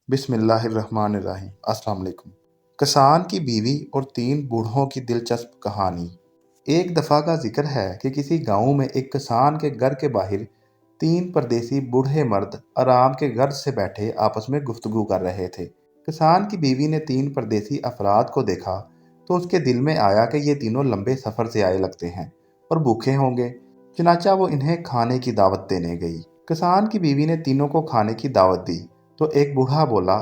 बिस्मिल्लाहिर्रहमानिर्रहीम। अस्सलाम वालेकुम। किसान की बीवी और 3 बूढ़ों की दिलचस्प कहानी। एक दफ़ा का जिक्र है कि किसी गांव में एक किसान के घर के बाहर 3 परदेसी बूढ़े मर्द आराम के गर्ज से बैठे आपस में गुफ्तगू कर रहे थे। किसान की बीवी ने 3 परदेसी अफराद को देखा तो उसके दिल में आया कि ये तीनों लंबे सफ़र से आए लगते हैं और भूखे होंगे। चुनाचा वो इन्हें खाने की दावत देने गई। किसान की बीवी ने तीनों को खाने की दावत दी तो एक बूढ़ा बोला,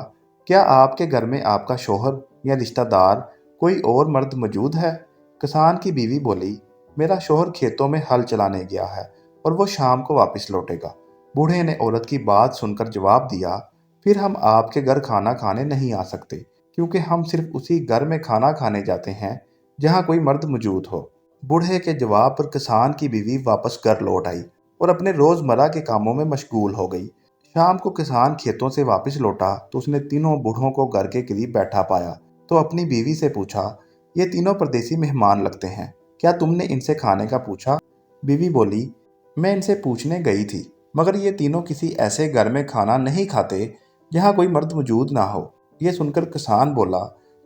क्या आपके घर में आपका शौहर या रिश्तेदार कोई और मर्द मौजूद है? किसान की बीवी बोली, मेरा शौहर खेतों में हल चलाने गया है और वो शाम को वापस लौटेगा। बूढ़े ने औरत की बात सुनकर जवाब दिया, फिर हम आपके घर खाना खाने नहीं आ सकते, क्योंकि हम सिर्फ उसी घर में खाना खाने जाते हैं जहाँ कोई मर्द मौजूद हो। बूढ़े के जवाब पर किसान की बीवी वापस घर लौट आई और अपने रोज़मर्रा के कामों में मशगूल हो गई। शाम को किसान खेतों से वापस लौटा तो उसने तीनों बूढ़ों को घर के करीब बैठा पाया तो अपनी बीवी से पूछा, ये तीनों परदेसी मेहमान लगते हैं, क्या तुमने इनसे खाने का पूछा? बीवी बोली, मैं इनसे पूछने गई थी, मगर ये तीनों किसी ऐसे घर में खाना नहीं खाते जहाँ कोई मर्द मौजूद ना हो। ये सुनकर किसान बोला,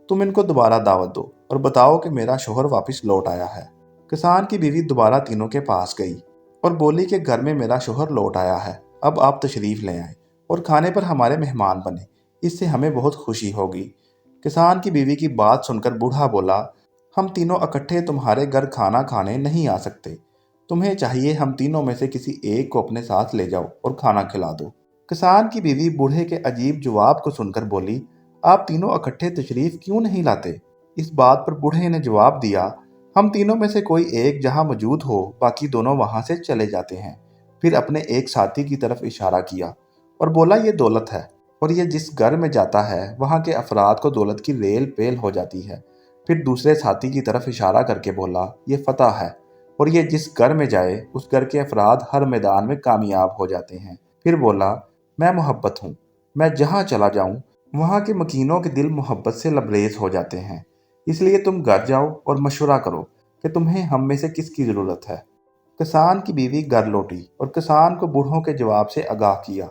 तुम इनको दोबारा दावत दो और बताओ कि मेरा शौहर वापस लौट आया है। किसान की बीवी दोबारा तीनों के पास गई और बोली कि घर में मेरा शौहर लौट आया है, अब आप तशरीफ़ ले आए और खाने पर हमारे मेहमान बने, इससे हमें बहुत खुशी होगी। किसान की बीवी की बात सुनकर बूढ़ा बोला, हम तीनों इकट्ठे तुम्हारे घर खाना खाने नहीं आ सकते, तुम्हें चाहिए हम तीनों में से किसी एक को अपने साथ ले जाओ और खाना खिला दो। किसान की बीवी बूढ़े के अजीब जवाब को सुनकर बोली, आप तीनों इकट्ठे तशरीफ़ क्यों नहीं लाते? इस बात पर बूढ़े ने जवाब दिया, हम तीनों में से कोई एक जहाँ मौजूद हो, बाकी दोनों वहाँ से चले जाते हैं। फिर अपने एक साथी की तरफ इशारा किया और बोला, ये दौलत है और ये जिस घर में जाता है वहाँ के अफराद को दौलत की रेल पेल हो जाती है। फिर दूसरे साथी की तरफ इशारा करके बोला, ये फतह है और ये जिस घर में जाए उस घर के अफराद हर मैदान में कामयाब हो जाते हैं। फिर बोला, मैं मोहब्बत हूँ, मैं जहाँ चला जाऊँ वहाँ के मकीनों के दिल मोहब्बत से लबरेज हो जाते हैं, इसलिए तुम घर जाओ और मशवरा करो कि तुम्हें हम में से किसकी ज़रूरत है। किसान की बीवी घर लौटी और किसान को बूढ़ों के जवाब से आगाह किया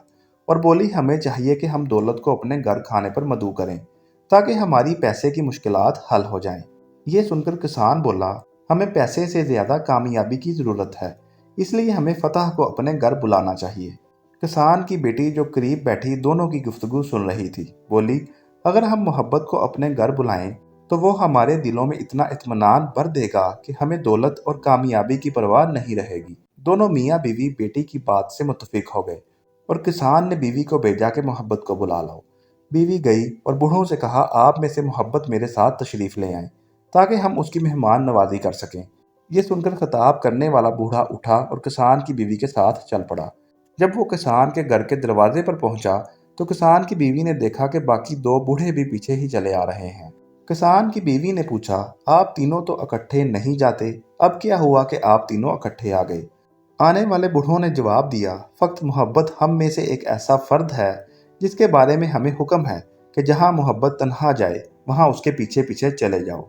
और बोली, हमें चाहिए कि हम दौलत को अपने घर खाने पर मदऊ करें ताकि हमारी पैसे की मुश्किलात हल हो जाएं। ये सुनकर किसान बोला, हमें पैसे से ज़्यादा कामयाबी की ज़रूरत है, इसलिए हमें फतह को अपने घर बुलाना चाहिए। किसान की बेटी जो करीब बैठी दोनों की गुफ्तगू सुन रही थी बोली, अगर हम मोहब्बत को अपने घर बुलाएं तो वो हमारे दिलों में इतना इत्मीनान भर देगा कि हमें दौलत और कामयाबी की परवाह नहीं रहेगी। दोनों मियाँ बीवी बेटी की बात से मुत्तफिक हो गए और किसान ने बीवी को भेजा कि मोहब्बत को बुला लाओ। बीवी गई और बूढ़ों से कहा, आप में से मोहब्बत मेरे साथ तशरीफ़ ले आएं ताकि हम उसकी मेहमान नवाजी कर सकें। ये सुनकर खिताब करने वाला बूढ़ा उठा और किसान की बीवी के साथ चल पड़ा। जब वो किसान के घर के दरवाजे पर पहुंचा तो किसान की बीवी ने देखा कि बाकी 2 बूढ़े भी पीछे ही चले आ रहे हैं। किसान की बीवी ने पूछा, आप तीनों तो इकट्ठे नहीं जाते, अब क्या हुआ कि आप तीनों इकट्ठे आ गए? आने वाले बूढ़ों ने जवाब दिया, फ़क्त मोहब्बत हम में से एक ऐसा फ़र्द है जिसके बारे में हमें हुक्म है कि जहाँ मोहब्बत तन्हा जाए वहाँ उसके पीछे पीछे चले जाओ।